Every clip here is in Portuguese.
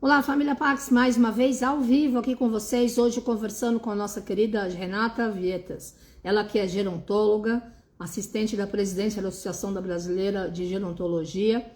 Olá, família Pax, mais uma vez ao vivo aqui com vocês, hoje conversando com a nossa querida Renata Vietas. Ela que é gerontóloga, assistente da presidência da Associação da Brasileira de Gerontologia,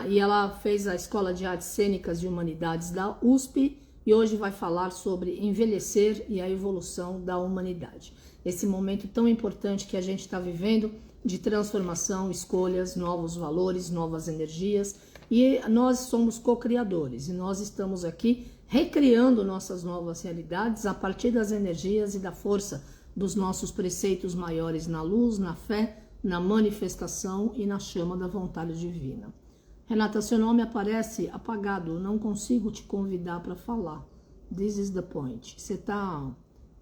e ela fez a Escola de Artes Cênicas e Humanidades da USP e hoje vai falar sobre envelhecer e a evolução da humanidade. Esse momento tão importante que a gente está vivendo de transformação, escolhas, novos valores, novas energias. E nós somos co-criadores e nós estamos aqui recriando nossas novas realidades a partir das energias e da força dos nossos preceitos maiores na luz, na fé, na manifestação e na chama da vontade divina. Renata, seu nome aparece apagado, não consigo te convidar para falar. This is the point. Você está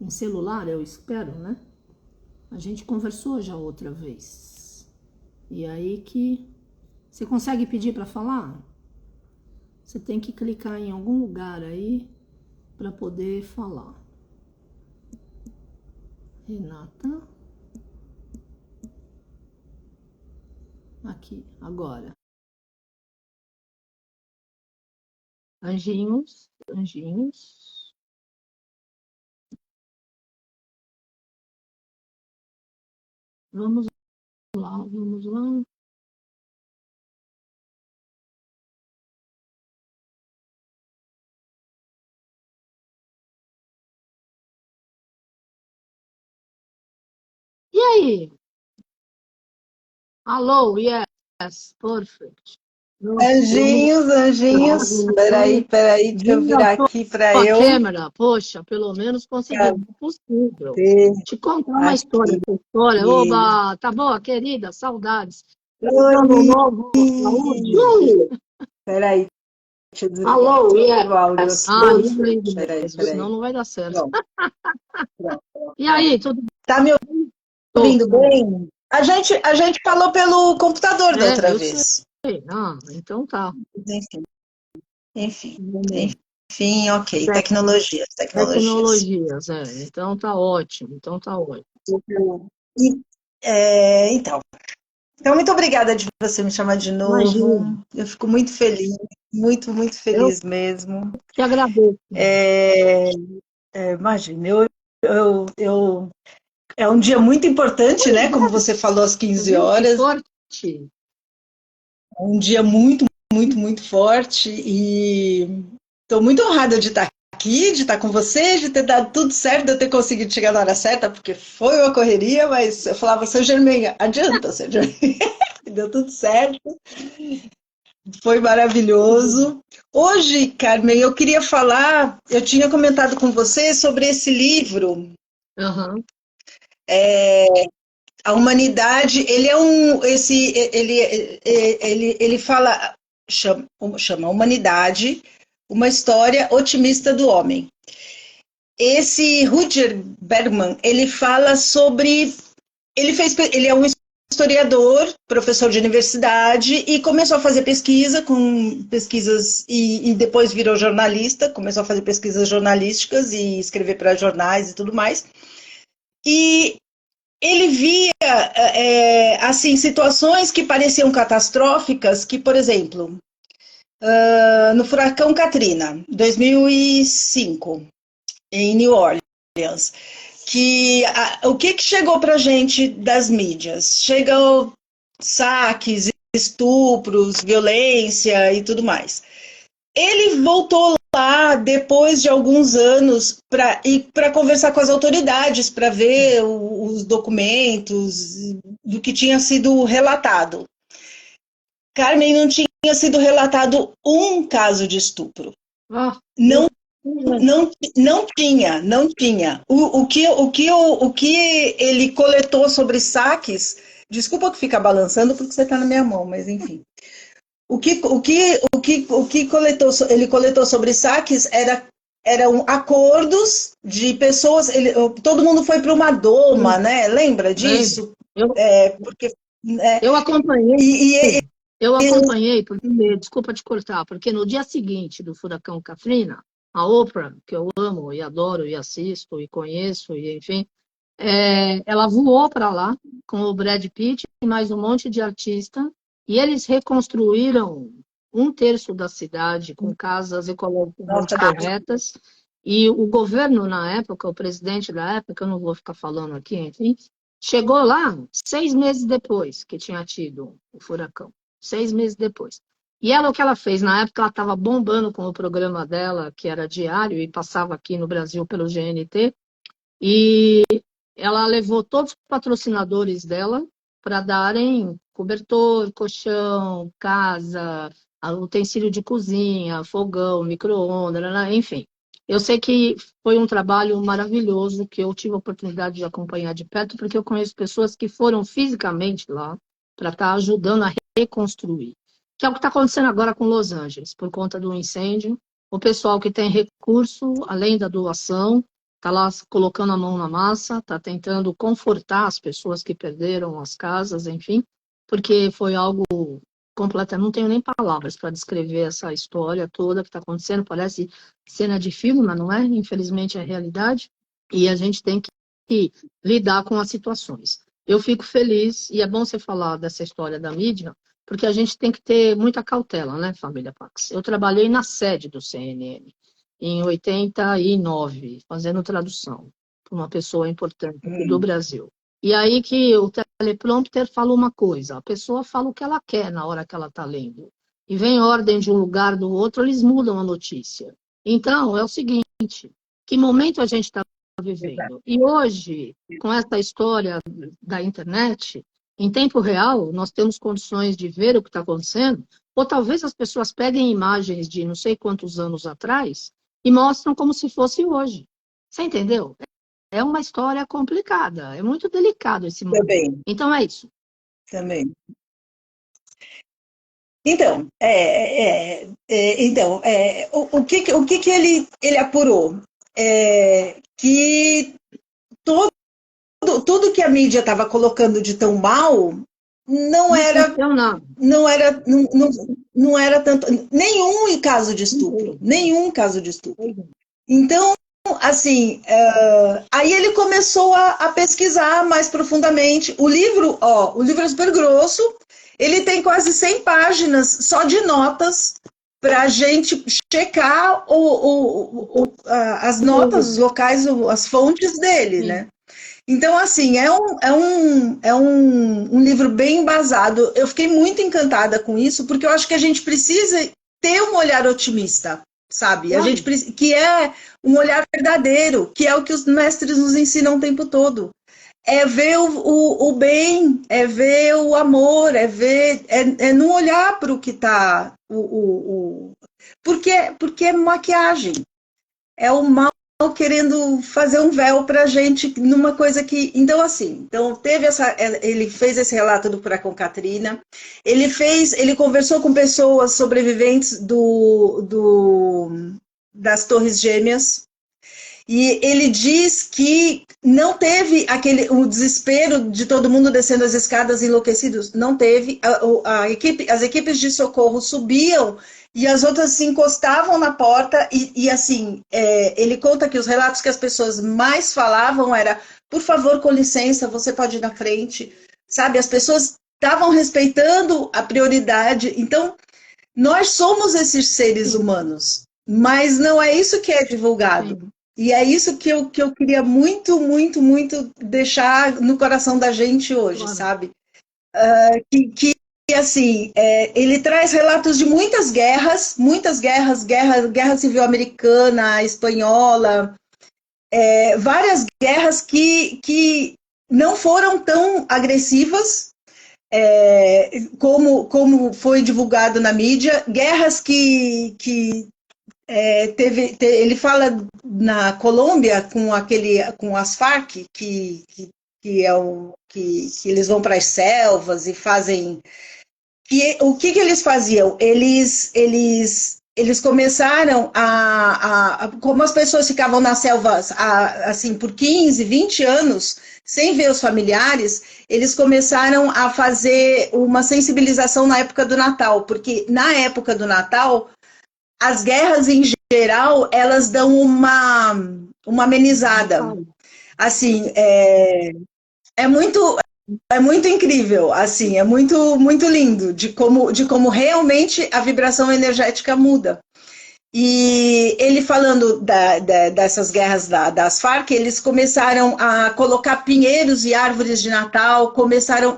em celular, eu espero, né? A gente conversou já outra vez. E aí que... Você consegue pedir para falar? Você tem que clicar em algum lugar aí para poder falar. Renata. Aqui, agora. Anjinhos, anjinhos. Vamos lá, vamos lá. E aí? Alô, yes, perfect. Anjinhos, anjinhos, peraí, deixa eu virar aqui para A eu câmera, poxa, pelo menos conseguimos. É possível. ter Te contar uma história, aqui. essa história. Oba, tá boa, querida? Saudades. Feliz ano Oi, novo, saúde. peraí, deixa eu desligar Alô, o áudio yes. aqui. Isso mesmo, senão Peraí. não vai dar certo. Pronto, pronto. E aí, tudo Tá me ouvindo bom? bem? A gente falou pelo computador da outra Eu sei. vez. Então tá. Enfim, enfim, enfim, ok. Tecnologias. Tecnologias, então tá ótimo, então tá ótimo. E, então. Então, muito obrigada de você me chamar de novo. Imagina, Eu fico muito feliz, muito, muito eu feliz mesmo. te agradeço. Imagina, é um dia muito importante, né? Como você falou, às Você 15 viu que horas. sorte? É um dia muito, muito, muito forte e estou muito honrada de estar aqui, de estar com você, de ter dado tudo certo, de eu ter conseguido chegar na hora certa, porque foi uma correria, mas eu falava, seu Germain, adianta, seu Germain. Deu tudo certo. Foi maravilhoso. Hoje, Carmen, eu queria falar, eu tinha comentado com você sobre esse livro, Uhum. A Humanidade, ele fala, chama Humanidade, uma história otimista do homem. Esse Rutger Bregman, ele fala sobre, ele é um historiador, professor de universidade e começou a fazer pesquisas e depois virou jornalista, começou a fazer pesquisas jornalísticas e escrever para jornais e tudo mais. E ele via assim situações que pareciam catastróficas, que, por exemplo, no furacão Katrina, 2005, em New Orleans, o que chegou para a gente das mídias? Chegam saques, estupros, violência e tudo mais. Ele voltou lá depois de alguns anos para conversar com as autoridades, para ver os documentos do que tinha sido relatado. Carmen, não tinha sido relatado um caso de estupro. Não, não tinha. O que ele coletou sobre saques, desculpa que fica balançando porque você está na minha mão, mas enfim. Ele coletou sobre saques eram acordos de pessoas. Todo mundo foi para uma doma, né? Lembra disso? Porque, Eu acompanhei. e, e, Eu acompanhei, porque, desculpa te cortar, porque no dia seguinte do furacão Katrina, a Oprah, que eu amo e adoro e assisto e conheço, e enfim, ela voou para lá com o Brad Pitt e mais um monte de artista, e eles reconstruíram 1/3 da cidade com casas ecologicamente Nossa, corretas, e o governo na época, o presidente da época, eu não vou ficar falando aqui, enfim, chegou lá 6 meses depois que tinha tido o furacão, 6 meses depois. E ela, o que ela fez? Na época, ela estava bombando com o programa dela, que era diário, e passava aqui no Brasil pelo GNT, e ela levou todos os patrocinadores dela para darem cobertor, colchão, casa, utensílio de cozinha, fogão, micro-ondas, enfim. Eu sei que foi um trabalho maravilhoso que eu tive a oportunidade de acompanhar de perto, porque eu conheço pessoas que foram fisicamente lá para estar ajudando a reconstruir. Que é o que está acontecendo agora com Los Angeles, por conta do incêndio. O pessoal que tem recurso, além da doação, está lá colocando a mão na massa, está tentando confortar as pessoas que perderam as casas, enfim, porque foi algo completo. Não tenho nem palavras para descrever essa história toda que está acontecendo. Parece cena de filme, mas não é. Infelizmente é realidade. E a gente tem que lidar com as situações. Eu fico feliz, e é bom você falar dessa história da mídia, porque a gente tem que ter muita cautela, né, família Pax? Eu trabalhei na sede do CNN em 89, fazendo tradução para uma pessoa importante aqui do Brasil. E aí que o teleprompter fala uma coisa, a pessoa fala o que ela quer na hora que ela está lendo. E vem ordem de um lugar do outro, eles mudam a notícia. Então, é o seguinte, que momento a gente está vivendo? E hoje, com essa história da internet, em tempo real, nós temos condições de ver o que está acontecendo, ou talvez as pessoas peguem imagens de não sei quantos anos atrás e mostram como se fosse hoje. Você entendeu? É uma história complicada, é muito delicado esse momento. também, Então é isso. também. Então, o que que ele apurou? Que tudo que a mídia estava colocando de tão mal não Não era, aconteceu nada. não era tanto, nenhum caso de estupro, nenhum caso de estupro. Então, assim, aí ele começou a pesquisar mais profundamente. O livro é super grosso, ele tem quase 100 páginas só de notas para a gente checar as notas, os locais, as fontes dele, Sim. né? Então, assim, é um livro bem embasado. Eu fiquei muito encantada com isso, porque eu acho que a gente precisa ter um olhar otimista, sabe? A gente que é um olhar verdadeiro, que é o que os mestres nos ensinam o tempo todo. É ver o bem, é ver o amor, é não olhar para o que está. Porque é maquiagem. É o mal querendo fazer um véu para a gente numa coisa que. Então, assim, ele fez esse relato do furacão Katrina, ele conversou com pessoas sobreviventes das Torres Gêmeas, e ele diz que não teve o desespero de todo mundo descendo as escadas enlouquecidos, não teve. As equipes de socorro subiam e as outras se encostavam na porta e assim, ele conta que os relatos que as pessoas mais falavam era, por favor, com licença, você pode ir na frente, sabe? As pessoas estavam respeitando a prioridade. Então, nós somos esses seres humanos, mas não é isso que é divulgado. Sim. E é isso que eu queria muito, muito, muito deixar no coração da gente hoje, Claro. sabe? Que assim, ele traz relatos de muitas guerras, guerra civil americana, espanhola, várias guerras que não foram tão agressivas como foi divulgado na mídia, guerras que ele fala na Colômbia com as Farc, que eles vão para as selvas e fazem. O que eles faziam? Eles começaram como as pessoas ficavam nas selvas assim por 15, 20 anos sem ver os familiares, eles começaram a fazer uma sensibilização na época do Natal, porque na época do Natal as guerras em geral elas dão uma amenizada. Assim, é muito É muito incrível, assim, é muito, muito lindo de como realmente a vibração energética muda. E ele falando dessas guerras das Farc, eles começaram a colocar pinheiros e árvores de Natal, começaram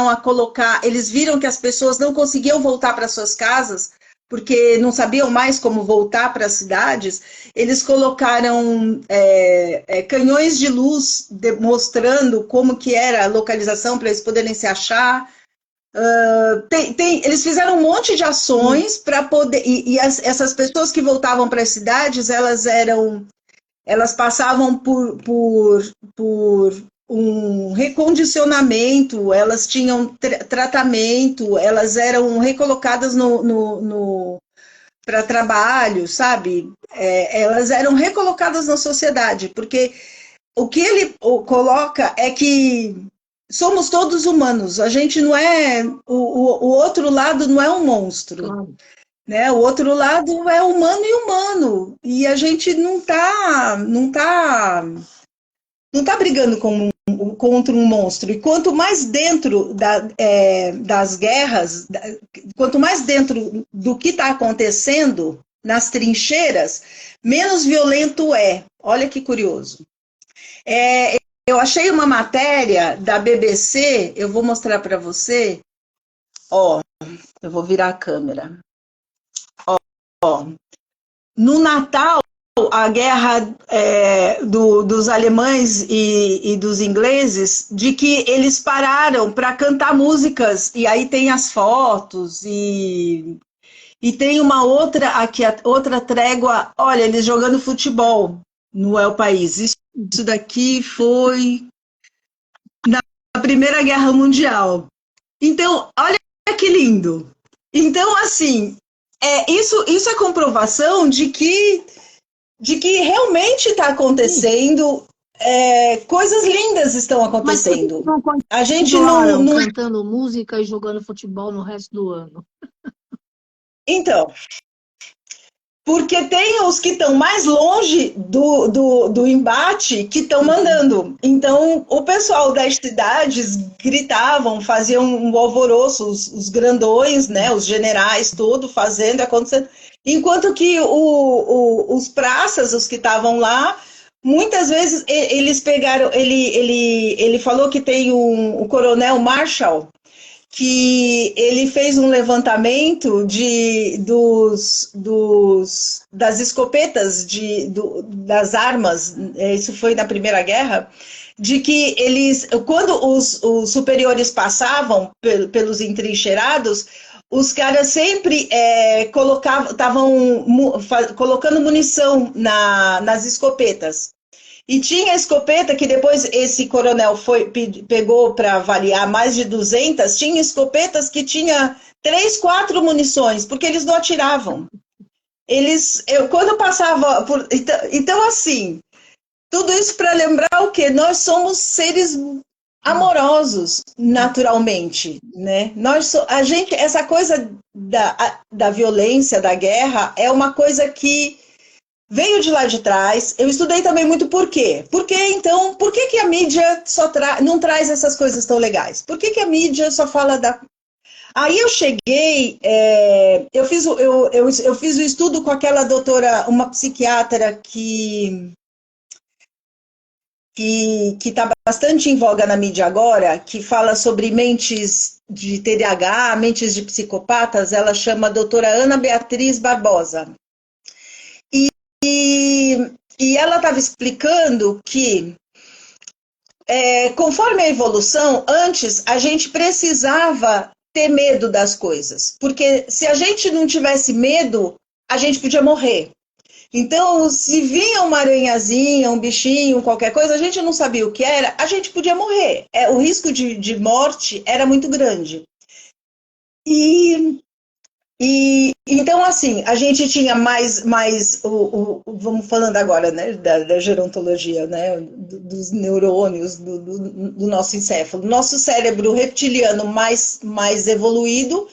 a colocar. Eles viram que as pessoas não conseguiam voltar para suas casas, porque não sabiam mais como voltar para as cidades. Eles colocaram canhões de luz mostrando como que era a localização para eles poderem se achar. Eles fizeram um monte de ações para poder. Essas pessoas que voltavam para as cidades, elas passavam por um recondicionamento, elas tinham tratamento, elas eram recolocadas para trabalho, sabe? Elas eram recolocadas na sociedade, porque o que ele coloca é que somos todos humanos, a gente não é. O outro lado não é um monstro. Claro. Né? O outro lado é humano e humano. E a gente não tá brigando contra um monstro. E quanto mais dentro das guerras, quanto mais dentro do que está acontecendo nas trincheiras, menos violento é. Olha que curioso. Eu achei uma matéria da BBC, eu vou mostrar para você. Ó, eu vou virar a câmera. Ó, no Natal, a guerra dos alemães e dos ingleses, de que eles pararam para cantar músicas, e aí tem as fotos, e tem uma outra, aqui, outra trégua, olha, eles jogando futebol no El País. Isso daqui foi na Primeira Guerra Mundial. Então, olha que lindo. Então, assim, isso é comprovação de que realmente está acontecendo, coisas lindas estão acontecendo. A gente não cantando música e jogando futebol no resto do ano. Então, porque tem os que estão mais longe do embate que estão mandando. Então, o pessoal das cidades gritavam, faziam um alvoroço, os grandões, né, os generais, tudo fazendo, acontecendo. Enquanto que os praças, os que estavam lá, muitas vezes eles pegaram. Ele falou que tem o coronel Marshall, que ele fez um levantamento das escopetas, das armas, isso foi na Primeira Guerra, de que quando os superiores passavam pelos entrincheirados, os caras sempre estavam colocando munição nas escopetas. E tinha escopeta que depois esse coronel pegou para avaliar mais de 200, tinha escopetas que tinha 3, 4 munições, porque eles não atiravam. Quando passava por... Então, assim, tudo isso para lembrar o quê? Nós somos seres amorosos, naturalmente, né? Essa coisa da violência, da guerra, é uma coisa que veio de lá de trás. Eu estudei também muito por quê. Por que a mídia não traz essas coisas tão legais? Por que a mídia só fala da... Aí eu cheguei, eu fiz o estudo com aquela doutora, uma psiquiatra que está bastante em voga na mídia agora, que fala sobre mentes de TDAH, mentes de psicopatas. Ela chama a doutora Ana Beatriz Barbosa. E ela estava explicando que, conforme a evolução, antes a gente precisava ter medo das coisas. Porque se a gente não tivesse medo, a gente podia morrer. Então, se vinha uma aranhazinha, um bichinho, qualquer coisa, a gente não sabia o que era, a gente podia morrer. O risco de morte era muito grande. Então, assim, a gente tinha vamos falando agora, né, da gerontologia, né, dos neurônios, do nosso encéfalo. Nosso cérebro reptiliano mais evoluído,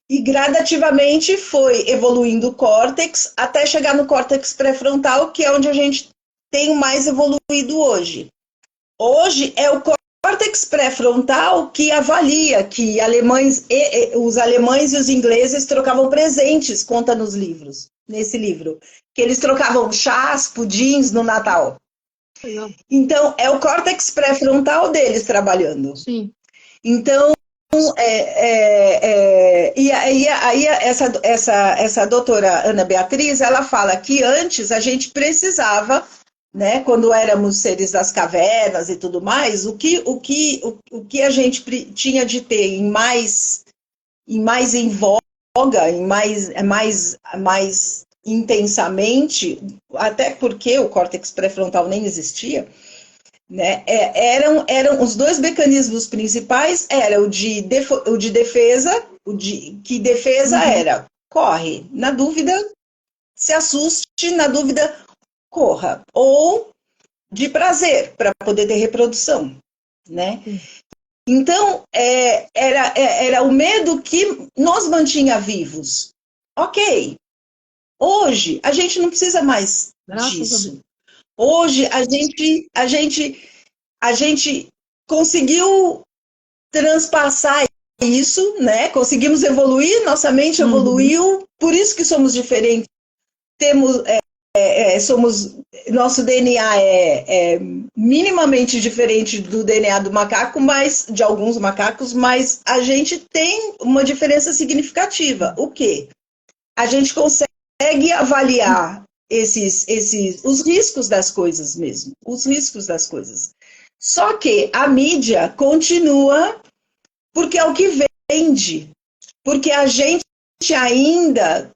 e gradativamente foi evoluindo o córtex, até chegar no córtex pré-frontal, que é onde a gente tem o mais evoluído hoje. Hoje é o córtex pré-frontal que avalia que os alemães e os ingleses trocavam presentes, conta nos livros, nesse livro, que eles trocavam chás, pudins no Natal. Então, é o córtex pré-frontal deles trabalhando. Sim. Então, e aí essa doutora Ana Beatriz, ela fala que antes a gente precisava, né, quando éramos seres das cavernas e tudo mais, o que a gente tinha de ter mais em voga, mais intensamente, até porque o córtex pré-frontal nem existia, né? Eram os dois mecanismos principais, era o de defesa, que defesa era corre, na dúvida se assuste, na dúvida corra, ou de prazer, para poder ter reprodução, né? Então, era o medo que nos mantinha vivos. Ok, hoje a gente não precisa mais disso. Hoje a gente conseguiu transpassar isso, né? Conseguimos evoluir, nossa mente evoluiu, por isso que somos diferentes. Nosso DNA é minimamente diferente do DNA do macaco, de alguns macacos, mas a gente tem uma diferença significativa. O quê? A gente consegue avaliar os riscos das coisas mesmo, os riscos das coisas. Só que a mídia continua porque é o que vende, porque a gente ainda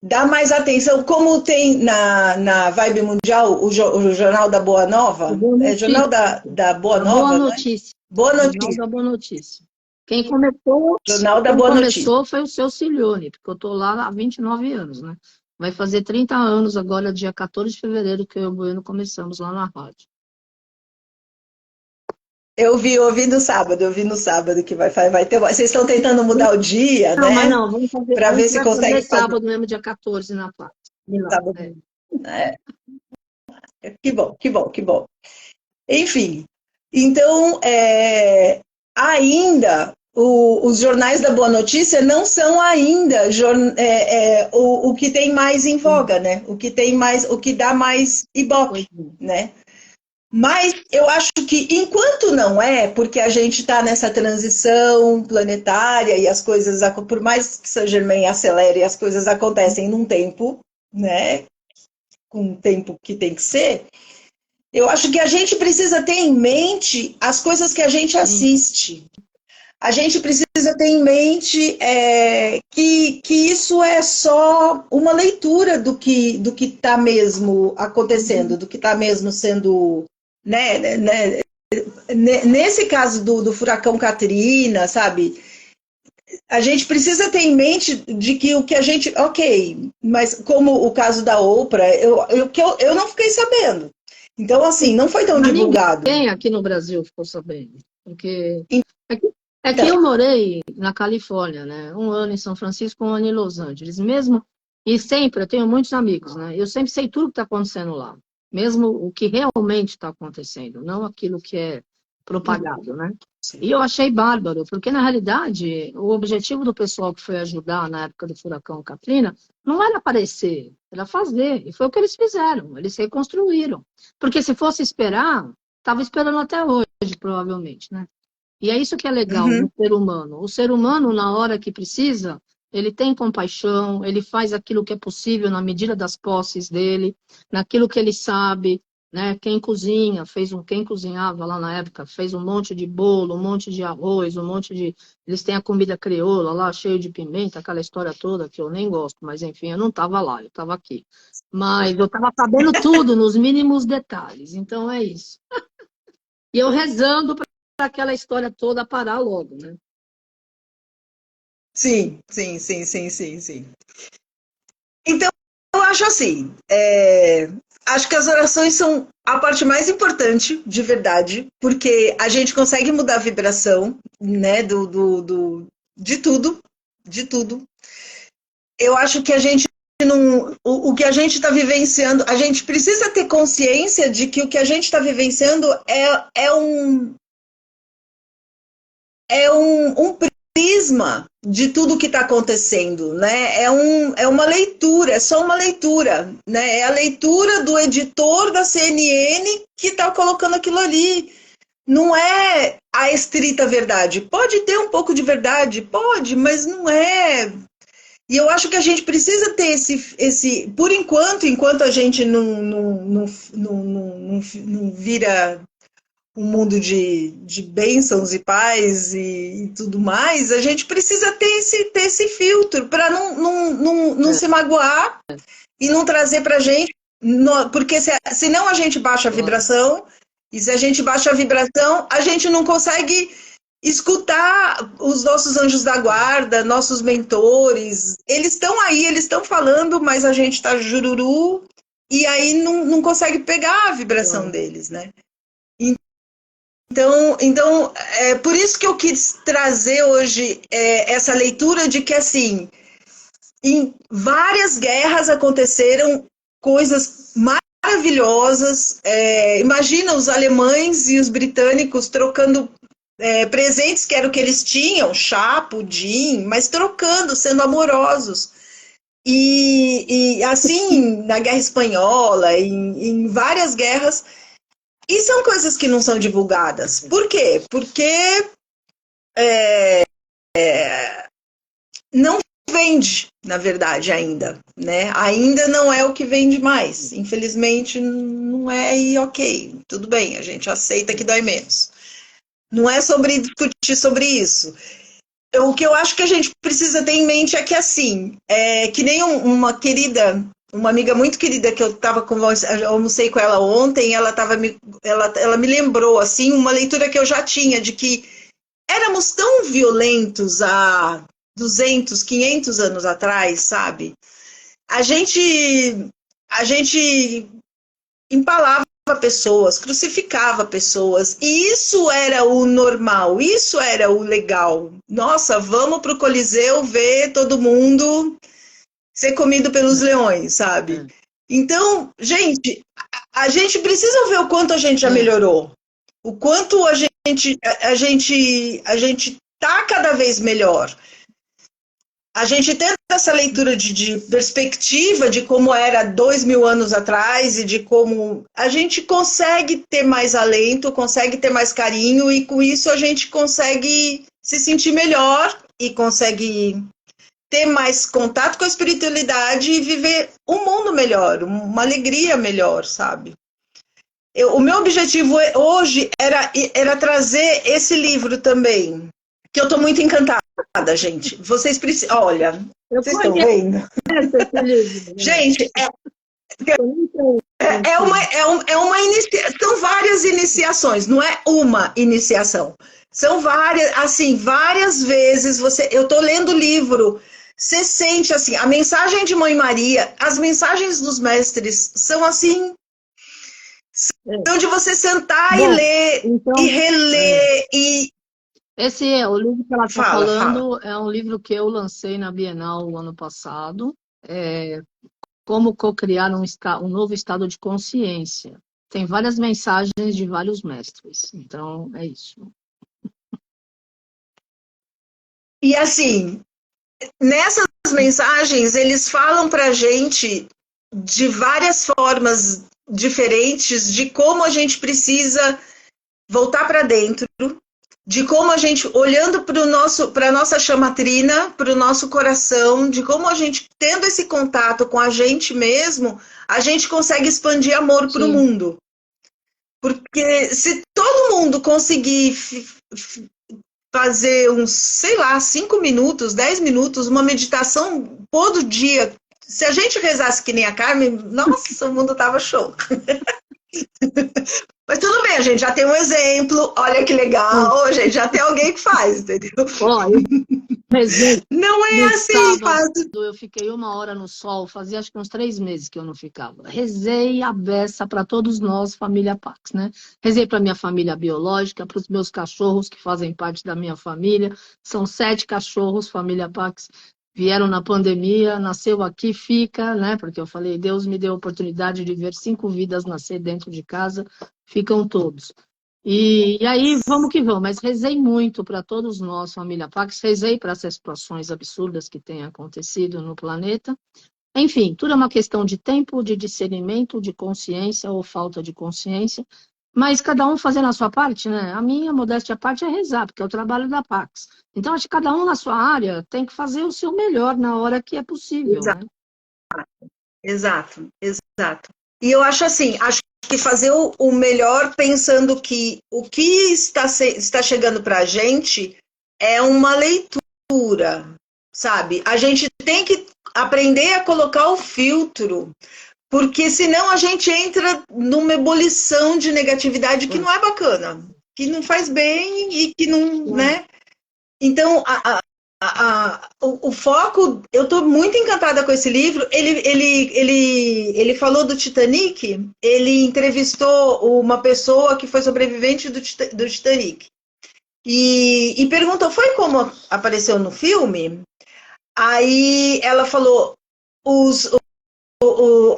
dá mais atenção, como tem na Vibe Mundial o Jornal da Boa Nova, Jornal da Boa Nova, Boa Notícia. Boa Notícia. Jornal da Boa Notícia. Quem começou, foi o seu Cilione, porque eu estou lá há 29 anos, né? Vai fazer 30 anos agora, dia 14 de fevereiro, que eu e o Bueno começamos lá na rádio. Eu vi no sábado que vai ter. Vocês estão tentando mudar o dia, não, né? Mas não, vamos fazer. Para ver se consegue fazer sábado mesmo, dia 14 na parte. Sábado. Que bom. Enfim, então ainda os jornais da Boa Notícia não são ainda o que tem mais em voga, né? O que dá mais ibope, né? Mas eu acho que enquanto não porque a gente está nessa transição planetária e as coisas, por mais que Saint-Germain acelere, as coisas acontecem num tempo, né? Com o tempo que tem que ser. Eu acho que a gente precisa ter em mente as coisas que a gente assiste. A gente precisa ter em mente que isso é só uma leitura do que está mesmo acontecendo, do que está mesmo sendo... Né? Nesse caso do furacão Katrina, sabe? A gente precisa ter em mente de que o que a gente... Ok, mas como o caso da Oprah, eu não fiquei sabendo. Então, assim, não foi tão divulgado. Ninguém aqui no Brasil ficou sabendo. Porque que eu morei na Califórnia, né? 1 ano em São Francisco, 1 ano em Los Angeles. Mesmo, e sempre, eu tenho muitos amigos, né? Eu sempre sei tudo que está acontecendo lá. Mesmo o que realmente está acontecendo, não aquilo que é propagado, né? E eu achei bárbaro, porque na realidade o objetivo do pessoal que foi ajudar na época do furacão Katrina não era aparecer, era fazer. E foi o que eles fizeram, eles reconstruíram. Porque se fosse esperar, estava esperando até hoje, provavelmente, né? E é isso que é legal no ser humano. O ser humano, na hora que precisa, ele tem compaixão, ele faz aquilo que é possível na medida das posses dele, naquilo que ele sabe, né? Quem cozinhava lá na época, fez um monte de bolo, um monte de arroz, eles têm a comida crioula lá, cheio de pimenta, aquela história toda que eu nem gosto, mas enfim, eu não estava lá, eu estava aqui. Mas eu estava sabendo tudo, nos mínimos detalhes, então é isso. E eu rezando para aquela história toda parar logo, né? Sim. Então, eu acho assim, acho que as orações são a parte mais importante, de verdade, porque a gente consegue mudar a vibração, né, de tudo. Eu acho que a gente não, o que a gente está vivenciando, a gente precisa ter consciência de que o que a gente está vivenciando é um prisma de tudo que está acontecendo, né? É uma leitura, é só uma leitura, né? É a leitura do editor da CNN que está colocando aquilo ali. Não é a estrita verdade. Pode ter um pouco de verdade, pode, mas não é. E eu acho que a gente precisa ter por enquanto a gente não vira um mundo de bênçãos e paz e tudo mais, a gente precisa ter esse filtro para não se magoar e não trazer para a gente, porque senão a gente baixa a vibração, e se a gente baixa a vibração, a gente não consegue escutar os nossos anjos da guarda, nossos mentores. Eles estão aí, eles estão falando, mas a gente está jururu, e aí não consegue pegar a vibração deles, né? Então, é por isso que eu quis trazer hoje essa leitura de que, assim, em várias guerras aconteceram coisas maravilhosas. Imagina os alemães e os britânicos trocando presentes, que era o que eles tinham, chá, pudim, mas trocando, sendo amorosos. E assim, na Guerra Espanhola, em várias guerras. E são coisas que não são divulgadas. Por quê? Porque não vende, na verdade, ainda, né? Ainda não é o que vende mais. Infelizmente, não é, e ok, tudo bem, a gente aceita que dói menos. Não é sobre discutir sobre isso. O que eu acho que a gente precisa ter em mente é que, assim, que nem uma amiga muito querida que eu almocei com ela ontem, ela me lembrou, assim, uma leitura que eu já tinha, de que éramos tão violentos há 200, 500 anos atrás, sabe? A gente empalava pessoas, crucificava pessoas, e isso era o normal, isso era o legal. Nossa, vamos pro Coliseu ver todo mundo ser comido pelos leões, sabe? Então, gente, a gente precisa ver o quanto a gente já melhorou, o quanto a gente tá cada vez melhor. A gente tenta essa leitura de perspectiva de como era 2000 anos atrás e de como a gente consegue ter mais alento, consegue ter mais carinho, e com isso a gente consegue se sentir melhor e consegue ter mais contato com a espiritualidade e viver um mundo melhor, uma alegria melhor, sabe? O meu objetivo hoje era trazer esse livro também, que eu estou muito encantada, gente. Vocês precisam... Olha, vocês estão vendo? Gente, são várias iniciações, não é uma iniciação. São várias, assim, várias vezes eu estou lendo o livro, você sente, assim, a mensagem de Mãe Maria, as mensagens dos mestres são, assim, são de você sentar e ler, então, e reler, Esse é o livro que ela está falando, é um livro que eu lancei na Bienal o ano passado, Como Cocriar um Novo Estado de Consciência. Tem várias mensagens de vários mestres, então é isso. E assim, nessas mensagens, eles falam para a gente de várias formas diferentes de como a gente precisa voltar para dentro, de como a gente, olhando para a nossa chamatrina, para o nosso coração, de como a gente, tendo esse contato com a gente mesmo, a gente consegue expandir amor para o mundo. Porque se todo mundo conseguir fazer uns, sei lá, 5 minutos, 10 minutos, uma meditação todo dia, se a gente rezasse que nem a Carmen, nossa, o mundo tava show. Mas tudo bem, a gente já tem um exemplo, olha que legal, a gente já tem alguém que faz, entendeu? Olha, não é assim fácil. Eu fiquei 1 hora no sol, fazia acho que uns 3 meses que eu não ficava. Rezei a beça para todos nós, família Pax, né? Rezei para minha família biológica, para os meus cachorros que fazem parte da minha família. São 7 cachorros, família Pax. vieram na pandemia, nasceu aqui, fica, né? Porque eu falei, Deus me deu a oportunidade de ver 5 vidas nascer dentro de casa, ficam todos. E aí, vamos que vamos, mas rezei muito para todos nós, família Pax, rezei para essas situações absurdas que têm acontecido no planeta. Enfim, tudo é uma questão de tempo, de discernimento, de consciência ou falta de consciência, mas cada um fazendo a sua parte, né? A minha modéstia à parte é rezar, porque é o trabalho da Pax. Então, acho que cada um na sua área tem que fazer o seu melhor na hora que é possível, né? Exato, exato. E eu acho assim, acho que fazer o melhor pensando que o que está chegando para a gente é uma leitura, sabe? A gente tem que aprender a colocar o filtro, porque senão a gente entra numa ebulição de negatividade que não é bacana, que não faz bem e que não, né? Então, o foco, eu estou muito encantada com esse livro. Ele falou do Titanic, ele entrevistou uma pessoa que foi sobrevivente do Titanic. E perguntou, foi como apareceu no filme? Aí ela falou,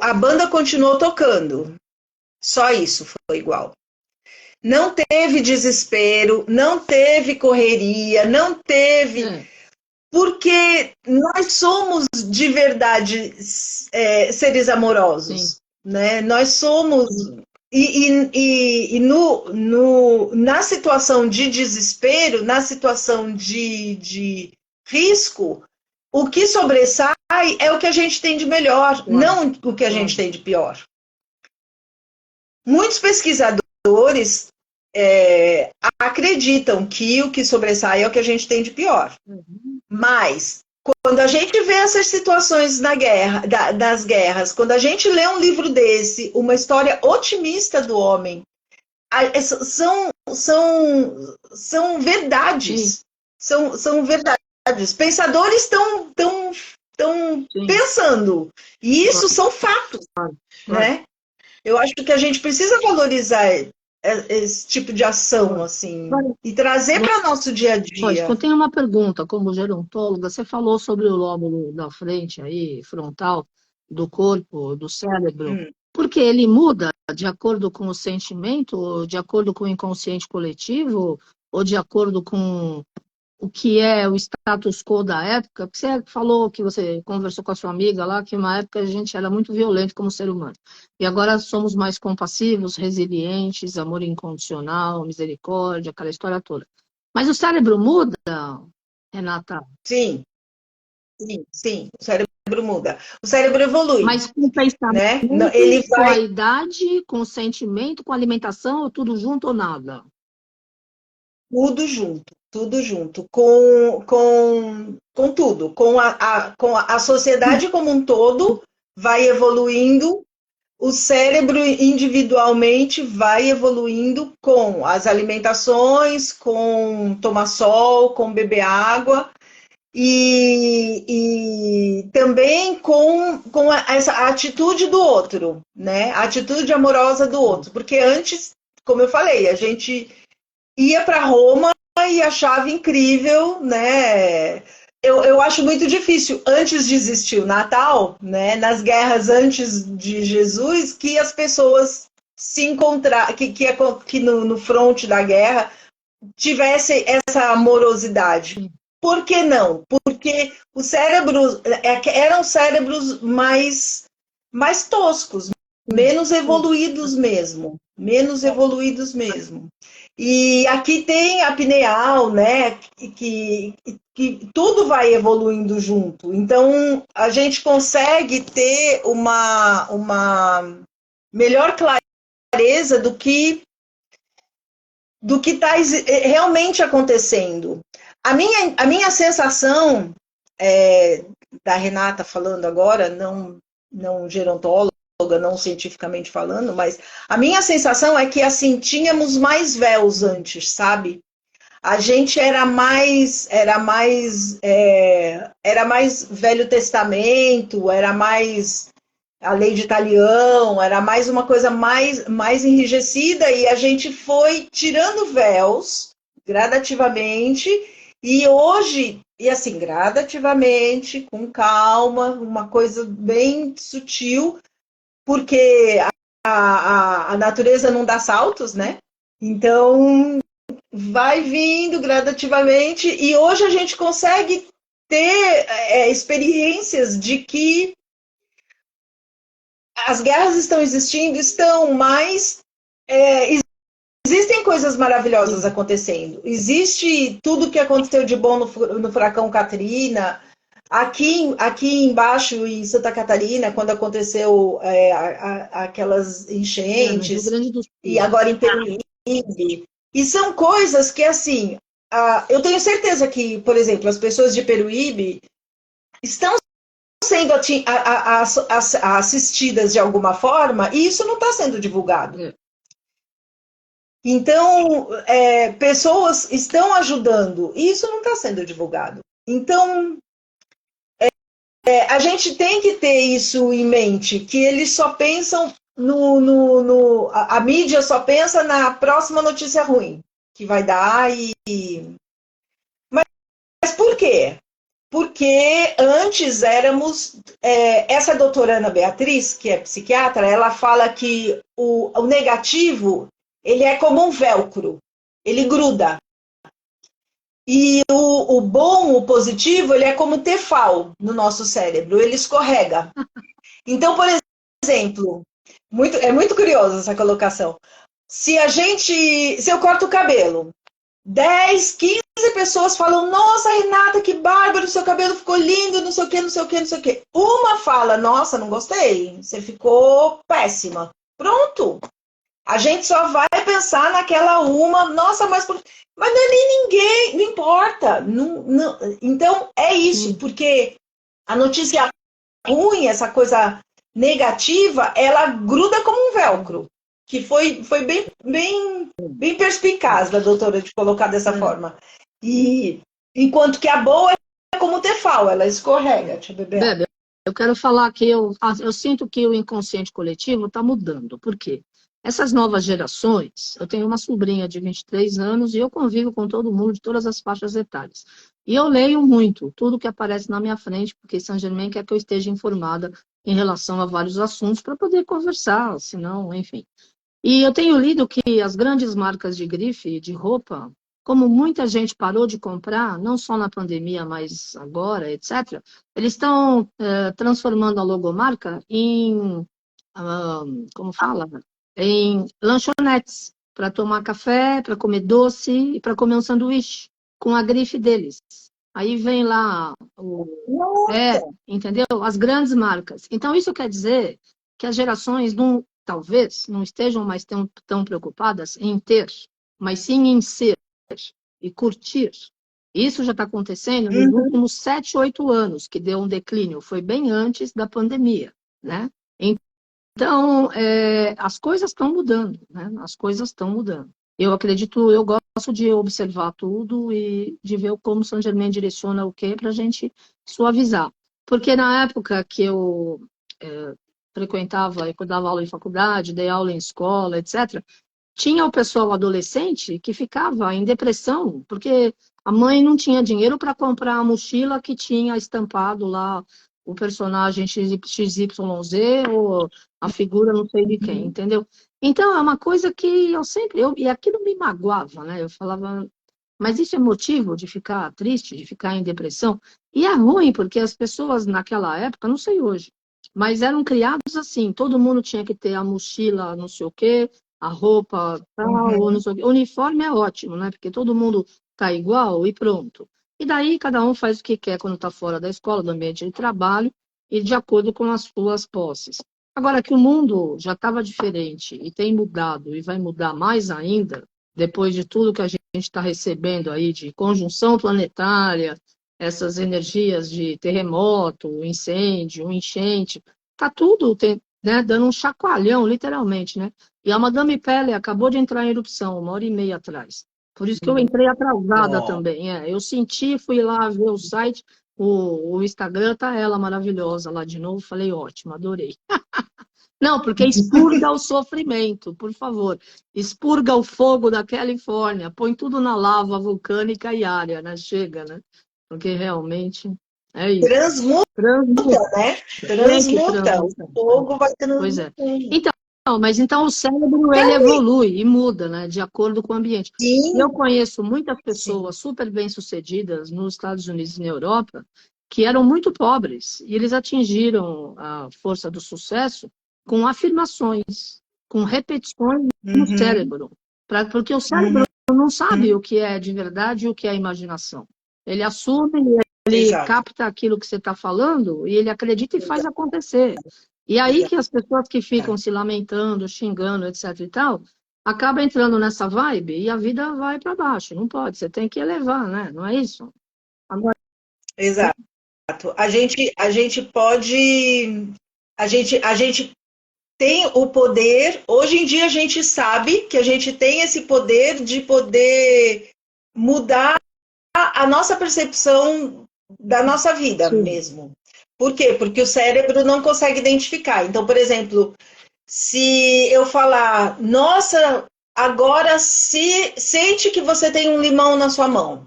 a banda continuou tocando. Só isso foi igual. Não teve desespero, não teve correria, não teve... Porque nós somos de verdade seres amorosos, né? Nós somos e na situação de desespero, na situação de risco, o que sobressai é o que a gente tem de melhor, não o que a gente tem de pior. Muitos pesquisadores acreditam que o que sobressai é o que a gente tem de pior. Mas, quando a gente vê essas situações das guerras, quando a gente lê um livro desse, uma história otimista do homem, são verdades. São verdades. Pensadores estão pensando. E isso são fatos. Né? Eu acho que a gente precisa valorizar esse tipo de ação, assim, e trazer para o nosso dia a dia. Eu tenho uma pergunta, como gerontóloga, você falou sobre o lóbulo da frente aí, frontal, do corpo, do cérebro, porque ele muda de acordo com o sentimento, de acordo com o inconsciente coletivo, ou de acordo com o que é o status quo da época? Porque você falou que você conversou com a sua amiga lá, que uma época a gente era muito violento como ser humano. E agora somos mais compassivos, resilientes, amor incondicional, misericórdia, aquela história toda. Mas o cérebro muda, Renata? Sim. O cérebro muda. O cérebro evolui. Mas com o pensamento, né? Ele com a idade, com o sentimento, com a alimentação, tudo junto ou nada? Tudo junto, com tudo, com a sociedade como um todo vai evoluindo, o cérebro individualmente vai evoluindo com as alimentações, com tomar sol, com beber água, e também com essa atitude do outro, né? A atitude amorosa do outro, porque antes, como eu falei, a gente ia para Roma e achava incrível, né? Eu acho muito difícil, antes de existir o Natal, né? Nas guerras antes de Jesus, que as pessoas se encontrar, que no fronte da guerra tivesse essa amorosidade. Por que não? Porque os cérebros eram cérebros mais toscos, menos evoluídos mesmo. E aqui tem a pineal, né? Que tudo vai evoluindo junto. Então, a gente consegue ter uma melhor clareza do que está realmente acontecendo. A minha sensação, da Renata falando agora, não gerontóloga, não cientificamente falando, mas a minha sensação é que, assim, tínhamos mais véus antes, sabe? A gente era mais Velho Testamento, era mais a lei de Talião, era mais uma coisa mais enrijecida, e a gente foi tirando véus gradativamente, e hoje E assim, gradativamente, com calma, uma coisa bem sutil, porque a natureza não dá saltos, né? Então, vai vindo gradativamente, e hoje a gente consegue ter experiências de que as guerras estão existindo, estão, mas existem coisas maravilhosas acontecendo. Existe tudo que aconteceu de bom no furacão Katrina. Aqui embaixo, em Santa Catarina, quando aconteceu aquelas No Rio enchentes, Grande do e Sul. agora em Peruíbe. E são coisas que, assim, eu tenho certeza que, por exemplo, as pessoas de Peruíbe estão sendo assistidas de alguma forma, e isso não está sendo divulgado. É. Então, pessoas estão ajudando, e isso não está sendo divulgado. Então, a gente tem que ter isso em mente, que eles só pensam a mídia só pensa na próxima notícia ruim que vai dar. Mas por quê? Porque antes éramos. Essa doutora Ana Beatriz, que é psiquiatra, ela fala que o negativo ele é como um velcro, ele gruda. E o bom, o positivo, ele é como um tefal no nosso cérebro, ele escorrega. Então, por exemplo, é muito curioso essa colocação. Se eu corto o cabelo, 10, 15 pessoas falam, nossa, Renata, que bárbaro, seu cabelo ficou lindo, não sei o que, não sei o que, não sei o que. Uma fala, nossa, não gostei, você ficou péssima. Pronto. A gente só vai pensar naquela uma, nossa, mas não é nem ninguém, não importa. Então, é isso, porque a notícia ruim, essa coisa negativa, ela gruda como um velcro. Que foi bem perspicaz da doutora de colocar dessa forma. E enquanto que a boa é como o Tefal, ela escorrega. Deixa eu beber água. Bebe, eu quero falar que eu sinto que o inconsciente coletivo está mudando. Por quê? Essas novas gerações, eu tenho uma sobrinha de 23 anos e eu convivo com todo mundo de todas as faixas etárias. E eu leio muito, tudo que aparece na minha frente, porque Saint-Germain quer que eu esteja informada em relação a vários assuntos para poder conversar, senão, enfim. E eu tenho lido que as grandes marcas de grife, de roupa, como muita gente parou de comprar, não só na pandemia, mas agora, etc., eles estão transformando a logomarca em, como fala? Em lanchonetes, para tomar café, para comer doce e para comer um sanduíche, com a grife deles. Aí vem lá entendeu? As grandes marcas. Então, isso quer dizer que as gerações não, talvez não estejam mais tão preocupadas em ter, mas sim em ser e curtir. Isso já está acontecendo nos últimos 7, 8 anos, que deu um declínio. Foi bem antes da pandemia, né? Então, as coisas estão mudando, né? As coisas estão mudando. Eu acredito, eu gosto de observar tudo e de ver como Saint Germain direciona o quê para a gente suavizar. Porque na época que eu frequentava, eu dava aula em faculdade, dei aula em escola, etc., tinha o pessoal adolescente que ficava em depressão, porque a mãe não tinha dinheiro para comprar a mochila que tinha estampado lá o personagem XYZ ou a figura não sei de quem, entendeu? Então, é uma coisa que e aquilo me magoava, né? Eu falava, mas isso é motivo de ficar triste, de ficar em depressão? E é ruim, porque as pessoas naquela época, não sei hoje, mas eram criados assim, todo mundo tinha que ter a mochila não sei o quê, a roupa tal, ou não sei o quê. O uniforme é ótimo, né? Porque todo mundo tá igual e pronto. E daí cada um faz o que quer quando está fora da escola, do ambiente de trabalho, e de acordo com as suas posses. Agora que o mundo já estava diferente e tem mudado e vai mudar mais ainda, depois de tudo que a gente está recebendo aí de conjunção planetária, essas energias de terremoto, incêndio, enchente, tá tudo né, dando um chacoalhão, literalmente, né? E a Madame Pelle acabou de entrar em erupção, 1h30 atrás. Por isso que eu entrei atrasada também. Eu senti, fui lá ver o site, o Instagram tá ela maravilhosa lá de novo. Falei, ótimo, adorei. Não, porque expurga o sofrimento, por favor. Expurga o fogo da Califórnia, põe tudo na lava vulcânica e área, né? Chega, né? porque realmente é isso. Transmuta, Transmuta, né? tem que Transmuta. O transmutar. fogo vai Pois é. transmutando. Então, mas então o cérebro ele evolui e muda, né, de acordo com o ambiente. E eu Sim, conheço muitas sim. pessoas super bem-sucedidas nos Estados Unidos e na Europa que eram muito pobres e eles atingiram a força do sucesso com afirmações, com repetições no Uhum, cérebro, porque o cérebro uhum, não sabe o que é de verdade e o que é imaginação. Ele assume, ele exato. capta aquilo que você está falando e ele acredita e faz acontecer. E aí Exato. que as pessoas que ficam se lamentando, xingando, etc e tal, acabam entrando nessa vibe e a vida vai para baixo. Não pode, você tem que elevar, né? Não é isso? Agora, Exato. A gente pode. A gente tem o poder. Hoje em dia a gente sabe que a gente tem esse poder de poder mudar a nossa percepção da nossa vida sim, mesmo. Por quê? Porque o cérebro não consegue identificar. Então, por exemplo, se eu falar, nossa, agora se sente que você tem um limão na sua mão.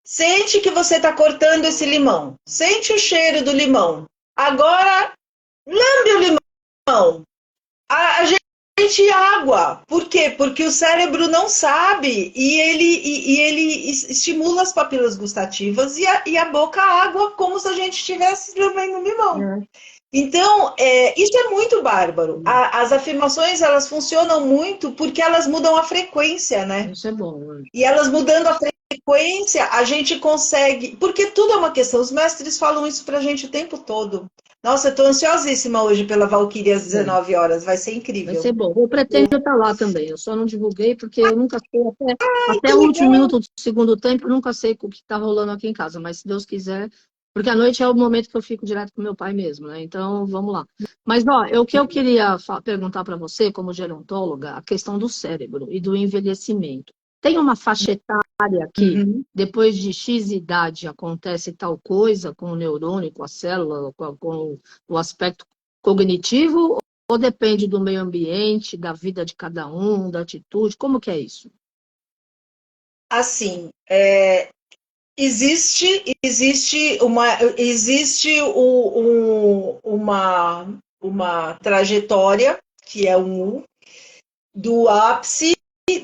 Sente que você está cortando esse limão. Sente o cheiro do limão. Agora, lambe o limão. A gente água. Por quê? Porque o cérebro não sabe e ele estimula as papilas gustativas e a boca água como se a gente estivesse lambendo limão. é, Então, isso é muito bárbaro. As afirmações, elas funcionam muito porque elas mudam a frequência, né? isso é bom. Né? E elas mudando a frequência, a gente consegue. Porque tudo é uma questão. Os mestres falam isso pra gente o tempo todo. Nossa, eu tô ansiosíssima hoje pela Valkyrie às Bom, 19 horas. Vai ser vai incrível. ser bom. Eu pretendo estar lá também. Eu só não divulguei porque eu nunca sei, Ai, até que o último legal! minuto do segundo tempo, eu nunca sei o que está rolando aqui em casa. Mas se Deus quiser, porque à noite é o momento que eu fico direto com meu pai mesmo, né? Então, vamos lá. Mas, ó, o que eu queria perguntar para você, como gerontóloga, a questão do cérebro e do envelhecimento. Tem uma faixa etária que, Uhum. depois de X idade, acontece tal coisa com o neurônio, com a célula, com o aspecto cognitivo, ou depende do meio ambiente, da vida de cada um, da atitude? Como que é isso? Assim, existe uma trajetória, que é um U, do ápice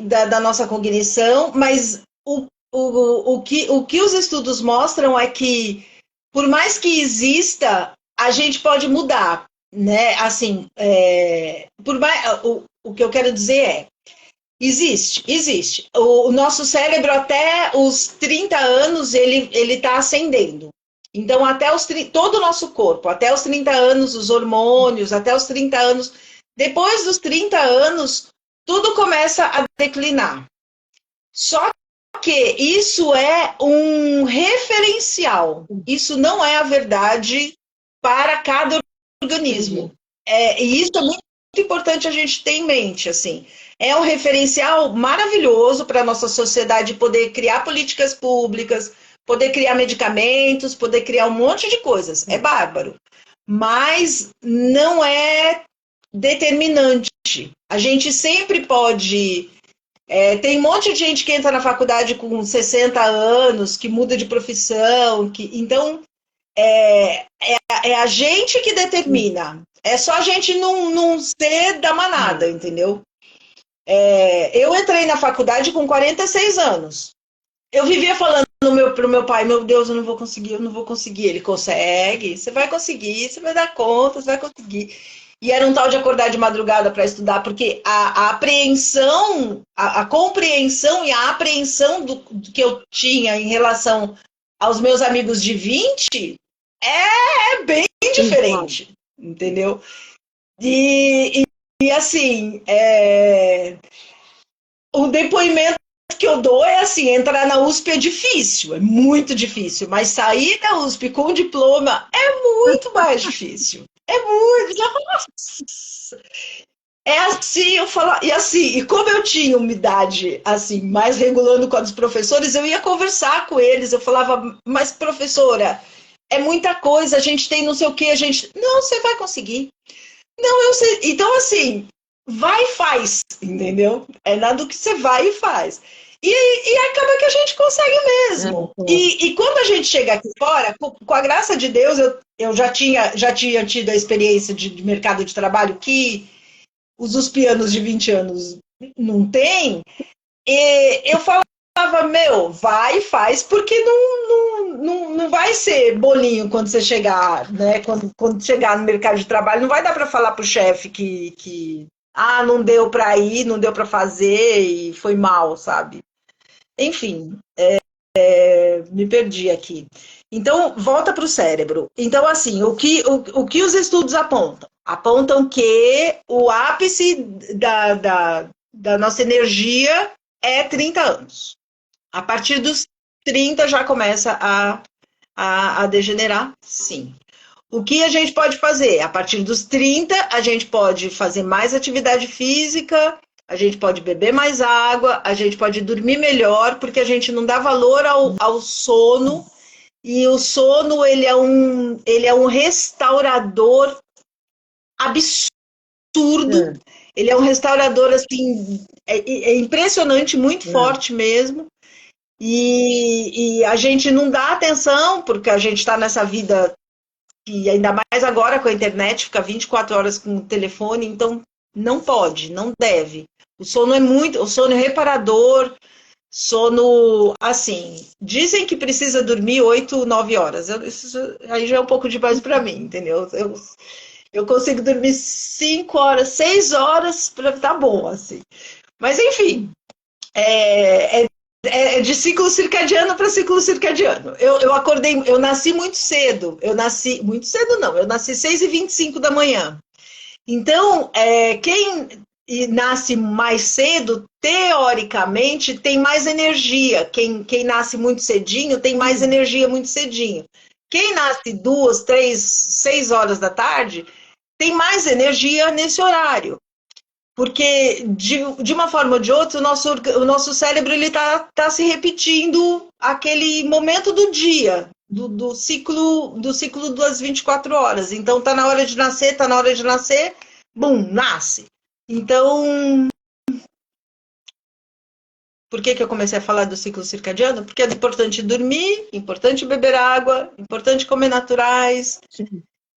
da nossa cognição, mas o que os estudos mostram é que, por mais que exista, a gente pode mudar, né? Assim, o que eu quero dizer existe. O nosso cérebro, até os 30 anos, ele está ascendendo. Então, todo o nosso corpo, até os 30 anos, os hormônios, até os 30 anos. Depois dos 30 anos, tudo começa a declinar. Só que isso é um referencial. Isso não é a verdade para cada Entendi. organismo. E isso é muito importante a gente ter em mente, assim. É um referencial maravilhoso para a nossa sociedade poder criar políticas públicas, poder criar medicamentos, poder criar um monte de coisas. É bárbaro. Mas não é determinante. A gente sempre pode. Tem um monte de gente que entra na faculdade com 60 anos, que muda de profissão, então é a gente que determina. É só a gente não ser da manada, entendeu? Eu entrei na faculdade com 46 anos. Eu vivia falando pro meu pai, meu Deus, eu não vou conseguir, eu não vou conseguir. Ele consegue, você vai conseguir, você vai dar conta, você vai conseguir. E era um tal de acordar de madrugada para estudar, porque a apreensão, a compreensão e a apreensão do que eu tinha em relação aos meus amigos de 20 é bem Sim, claro. diferente, entendeu? E assim, o depoimento que eu dou é assim, entrar na USP é difícil, é muito difícil, mas sair da USP com diploma é muito mais difícil. É muito. Nossa. É assim, eu falo, e assim, e como eu tinha uma idade assim, mais regulando com a dos professores, eu ia conversar com eles, eu falava, mas professora, é muita coisa, a gente tem não sei o que, a gente. Não, você vai conseguir. Não, eu sei. Então, assim, vai e faz, entendeu? É nada do que você vai e faz. E acaba que a gente consegue mesmo. E quando a gente chega aqui fora, com a graça de Deus, eu já tinha tido a experiência de mercado de trabalho que os uspianos de 20 anos não têm. E eu falava, meu, vai e faz, porque não vai ser bolinho quando você chegar, né? Quando chegar no mercado de trabalho, não vai dar para falar para o chefe que não deu para ir, não deu para fazer e foi mal, sabe? Enfim, me perdi aqui. Então, volta para o cérebro. Então, assim, o que os estudos apontam? Apontam que o ápice da nossa energia é 30 anos. A partir dos 30 já começa a degenerar, sim. O que a gente pode fazer? A partir dos 30, a gente pode fazer mais atividade física, a gente pode beber mais água, a gente pode dormir melhor, porque a gente não dá valor ao sono, e o sono ele é um restaurador absurdo, ele é um restaurador assim, é impressionante, muito forte mesmo, e a gente não dá atenção, porque a gente está nessa vida, e ainda mais agora com a internet, fica 24 horas com o telefone, então não pode, não deve. O sono é reparador, sono, assim, dizem que precisa dormir 8, 9 horas. Isso aí já é um pouco demais para mim, entendeu? Eu consigo dormir 5 horas, 6 horas, tá bom, assim. Mas, enfim, é de ciclo circadiano para ciclo circadiano. Eu acordei, eu nasci muito cedo. Muito cedo não, eu nasci 6h25 da manhã. Então, quem nasce mais cedo, teoricamente, tem mais energia. Quem nasce muito cedinho, tem mais energia muito cedinho. Quem nasce 2, 3, 6 horas da tarde, tem mais energia nesse horário. Porque, de uma forma ou de outra, o nosso cérebro tá se repetindo aquele momento do dia, do ciclo das 24 horas. Então, tá na hora de nascer, bum, nasce. Então, por que eu comecei a falar do ciclo circadiano? Porque é importante dormir, importante beber água, importante comer naturais,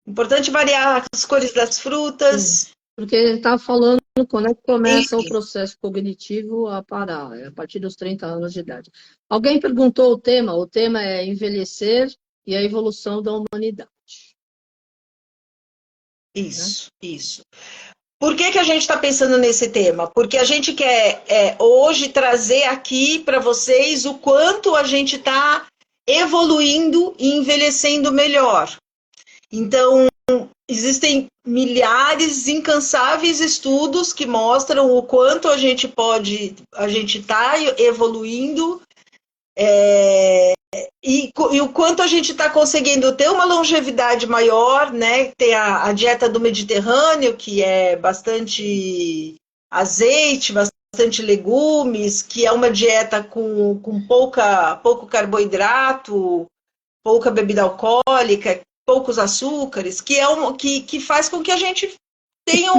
importante variar as cores das frutas. Porque ele está falando quando é que começa o processo cognitivo a parar, a partir dos 30 anos de idade. Alguém perguntou o tema é envelhecer e a evolução da humanidade. Isso. Por que a gente está pensando nesse tema? Porque a gente quer hoje trazer aqui para vocês o quanto a gente está evoluindo e envelhecendo melhor. Então, existem milhares, incansáveis estudos que mostram o quanto a gente está evoluindo e o quanto a gente está conseguindo ter uma longevidade maior, né? Tem a dieta do Mediterrâneo, que é bastante azeite, bastante legumes, que é uma dieta com pouco carboidrato, pouca bebida alcoólica, poucos açúcares, que faz com que a gente tenha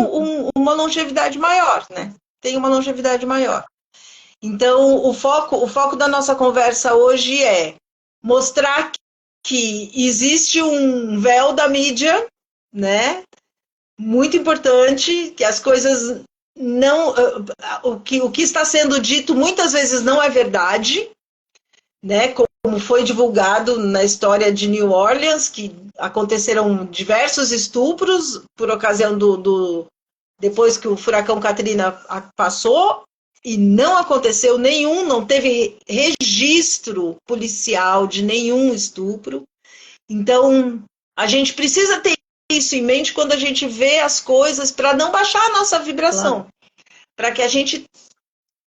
uma longevidade maior, né? Tenha uma longevidade maior. Então, o foco da nossa conversa hoje é mostrar que existe um véu da mídia, né? Muito importante, que as coisas não. O que está sendo dito muitas vezes não é verdade, né? Como foi divulgado na história de New Orleans, que aconteceram diversos estupros por ocasião depois que o furacão Katrina passou, e não aconteceu nenhum, não teve registro policial de nenhum estupro. Então, a gente precisa ter isso em mente quando a gente vê as coisas, para não baixar a nossa vibração, para que a gente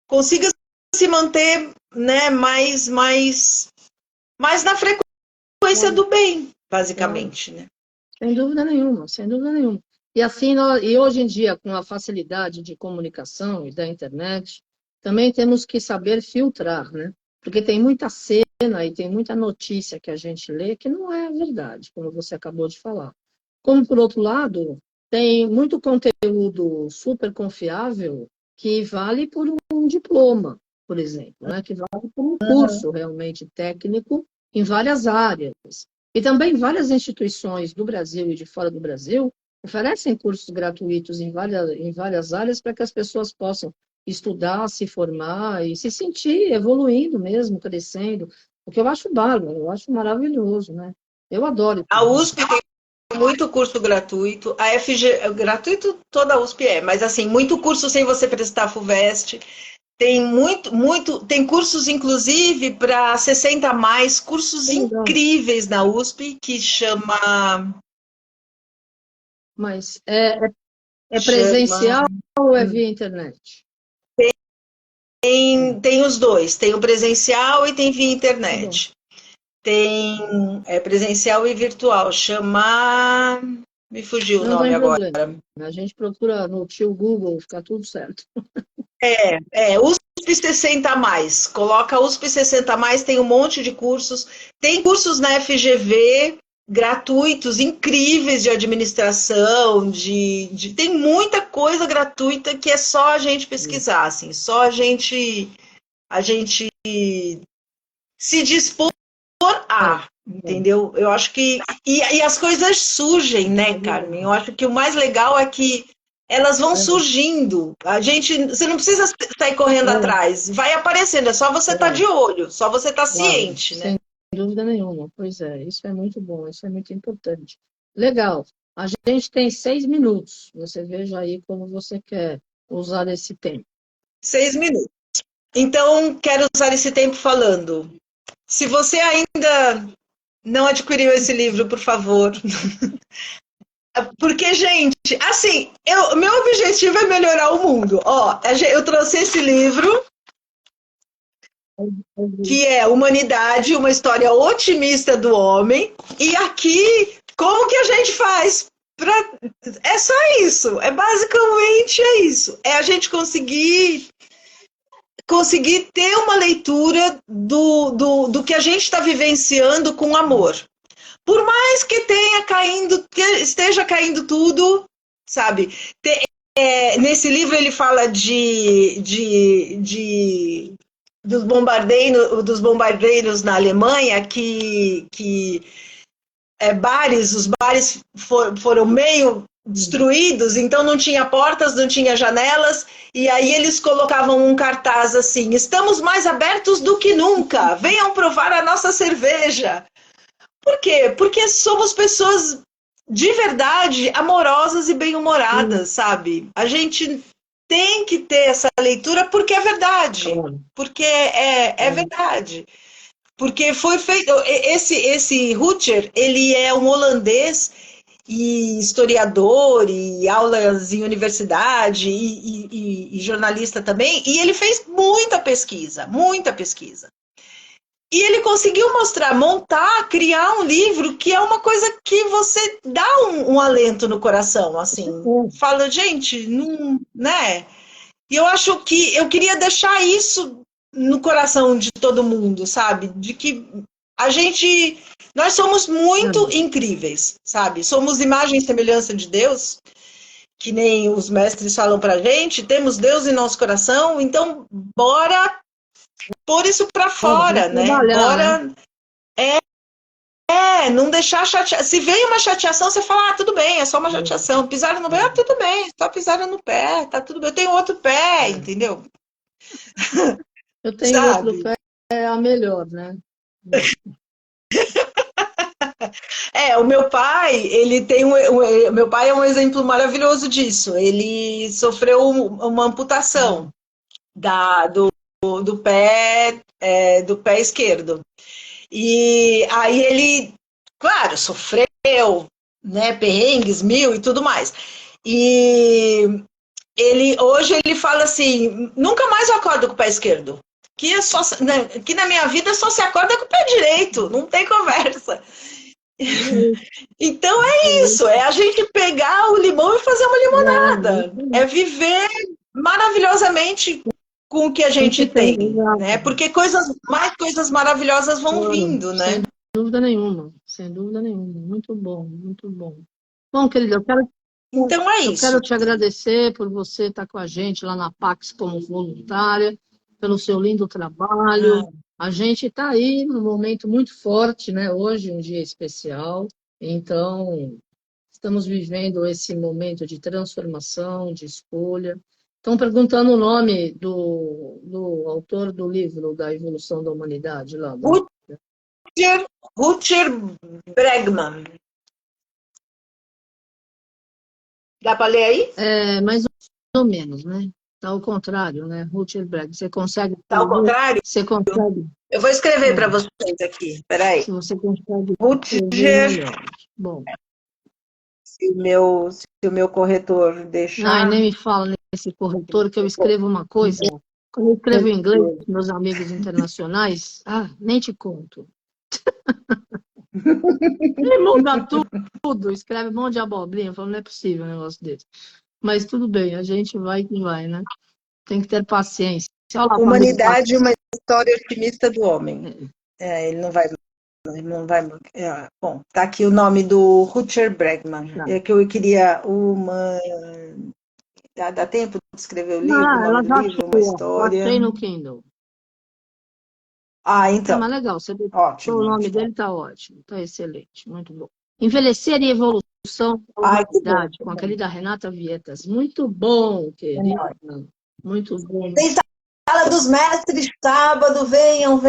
consiga se manter, né, mais na frequência do bem, basicamente, né? Sem dúvida nenhuma, sem dúvida nenhuma. E assim, e hoje em dia, com a facilidade de comunicação e da internet, também temos que saber filtrar, né? Porque tem muita cena e tem muita notícia que a gente lê que não é verdade, como você acabou de falar. Como, por outro lado, tem muito conteúdo super confiável que vale por um diploma. por exemplo, né, que vale como um curso realmente técnico em várias áreas. E também várias instituições do Brasil e de fora do Brasil oferecem cursos gratuitos em várias áreas para que as pessoas possam estudar, se formar e se sentir evoluindo mesmo, crescendo. O que eu acho bárbaro, eu acho maravilhoso, né? Eu adoro. A USP tem muito curso gratuito, a FG, gratuito toda a USP mas assim, muito curso sem você prestar FUVEST. Tem tem cursos, inclusive, para 60 a mais, cursos incríveis na USP, que chama. Mas é presencial ou é via internet? Tem os dois, tem o presencial e tem via internet. Tem presencial e virtual, chama. Me fugiu o Não nome tem agora. problema. A gente procura no tio Google, fica tudo certo. USP 60 a mais. Coloca USP 60 a mais, tem um monte de cursos. Tem cursos na FGV gratuitos, incríveis de administração, tem muita coisa gratuita que é só a gente pesquisar, assim, só a gente se dispor a, entendeu? Eu acho que e as coisas surgem, né, Carmen? Eu acho que o mais legal é que elas vão surgindo. Você não precisa sair correndo atrás, vai aparecendo, é só você estar de olho, só você estar ciente, né? Sem dúvida nenhuma. Pois é, isso é muito bom, isso é muito importante. Legal. A gente tem 6 minutos. Você veja aí como você quer usar esse tempo. 6 minutos. Então, quero usar esse tempo falando. Se você ainda não adquiriu esse livro, por favor. Porque, gente, assim, meu objetivo é melhorar o mundo. Ó, eu trouxe esse livro, que é Humanidade, uma história otimista do homem. E aqui, como que a gente faz? É só isso. Basicamente isso. É a gente conseguir ter uma leitura do que a gente está vivenciando com amor. Por mais que esteja caindo tudo, sabe? Nesse livro ele fala dos bombardeiros na Alemanha que os bares foram meio destruídos, então não tinha portas, não tinha janelas, e aí eles colocavam um cartaz assim: estamos mais abertos do que nunca, venham provar a nossa cerveja. Por quê? Porque somos pessoas de verdade amorosas e bem-humoradas, sabe? A gente tem que ter essa leitura porque é verdade. Porque é verdade. Porque foi feito. Esse Rutger, ele é um holandês e historiador e aulas em universidade e jornalista também, e ele fez muita pesquisa, muita pesquisa. E ele conseguiu montar, criar um livro que é uma coisa que você dá um alento no coração, assim. Fala, gente, não, né? E eu acho que eu queria deixar isso no coração de todo mundo, sabe? De que nós somos muito incríveis, sabe? Somos imagem e semelhança de Deus, que nem os mestres falam pra gente, temos Deus em nosso coração, então bora pôr isso pra fora, né? Bora não deixar chatear. Se veio uma chateação, você fala, tudo bem, é só uma chateação. Pisaram no pé, tudo bem, só pisaram no pé, tá tudo bem. Eu tenho outro pé, entendeu? Eu tenho outro pé, é a melhor, né? O meu pai, meu pai é um exemplo maravilhoso disso. Ele sofreu uma amputação do pé esquerdo. E aí ele, claro, sofreu, né, perrengues mil e tudo mais. E hoje ele fala assim, nunca mais eu acordo com o pé esquerdo. Que na minha vida só se acorda com o pé direito, não tem conversa. Então é isso, é a gente pegar o limão e fazer uma limonada. É viver maravilhosamente com o que a gente tem, né? Porque mais coisas maravilhosas vão vindo, né? Sem dúvida nenhuma, sem dúvida nenhuma. Muito bom, muito bom. Bom, querida, Então é isso. Eu quero te agradecer por você estar com a gente lá na Pax como voluntária. pelo seu lindo trabalho. A gente está aí num momento muito forte, né? Hoje, um dia especial. Então, estamos vivendo esse momento de transformação, de escolha. Estão perguntando o nome do autor do livro da Evolução da Humanidade lá. Rutger Bregman. Dá para ler aí? É, mais ou menos, né? Tá ao contrário, né? Rutger Bregman. Você consegue? Tá ao contrário? Você consegue? Eu vou escrever para vocês aqui. Peraí. Se você consegue escrever Rutger, melhor. Bom. se o meu corretor deixar. Ai, nem me fala nesse corretor que eu escrevo uma coisa. Quando eu escrevo em inglês, meus amigos internacionais, nem te conto. Ele muda tudo, escreve um monte de abobrinha. Eu falo, não é possível um negócio desse. Mas tudo bem, a gente vai que vai, né? Tem que ter paciência. Olha lá, Humanidade, uma história otimista do homem. Ele não vai. Bom, tá aqui o nome do Rutger Bregman. Tá. É que eu queria uma. Dá tempo de escrever o livro? O nome do livro, uma história. Achei no Kindle. Então. Mas legal, você Ótimo. O nome dele tá ótimo, tá excelente, muito bom. Envelhecer e Evolução da Humanidade, com a querida Renata Vietas. Muito bom, querida. Muito bom. Tem Sala dos Mestres, sábado, venham.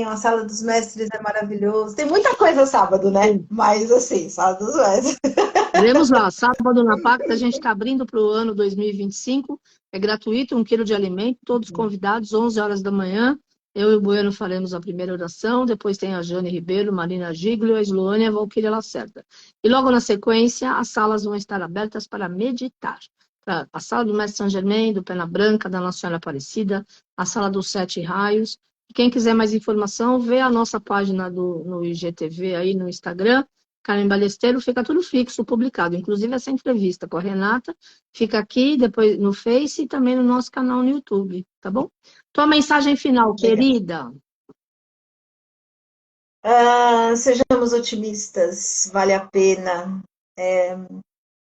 A Sala dos Mestres é maravilhoso. Tem muita coisa sábado, né? Mas assim, Sala dos Mestres. Veremos lá, sábado na Pacta, a gente está abrindo para o ano 2025. É gratuito, 1 quilo de alimento, todos convidados, 11 horas da manhã. Eu e o Bueno faremos a primeira oração, depois tem a Jane Ribeiro, Marina Giglio, a Sloane e a Valquíria Lacerda. E logo na sequência, as salas vão estar abertas para meditar. A sala do Mestre Saint Germain, do Pena Branca, da Nossa Senhora Aparecida, a sala dos 7 raios. E quem quiser mais informação, vê a nossa página no IGTV aí no Instagram, Carmen Balesteiro, fica tudo fixo, publicado. Inclusive essa entrevista com a Renata fica aqui, depois no Face e também no nosso canal no YouTube, tá bom? Tua mensagem final, querida. Sejamos otimistas, vale a pena.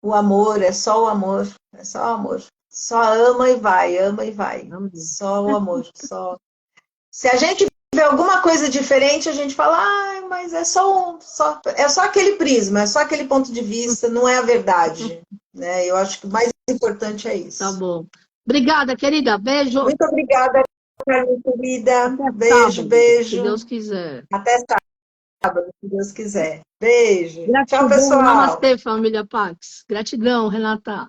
O amor é só o amor, é só o amor. Só ama e vai. Só o amor, só. Se a gente vê alguma coisa diferente, a gente fala, mas é só aquele prisma, é só aquele ponto de vista, não é a verdade. Né? Eu acho que o mais importante é isso. Tá bom. Obrigada, querida. Beijo. Muito obrigada, Carmen, querida. Até beijo, sábado, beijo. Se Deus quiser. Até sábado, se Deus quiser. Beijo. Gratidão, Tchau, pessoal. Namastê, família Pax. Gratidão, Renata.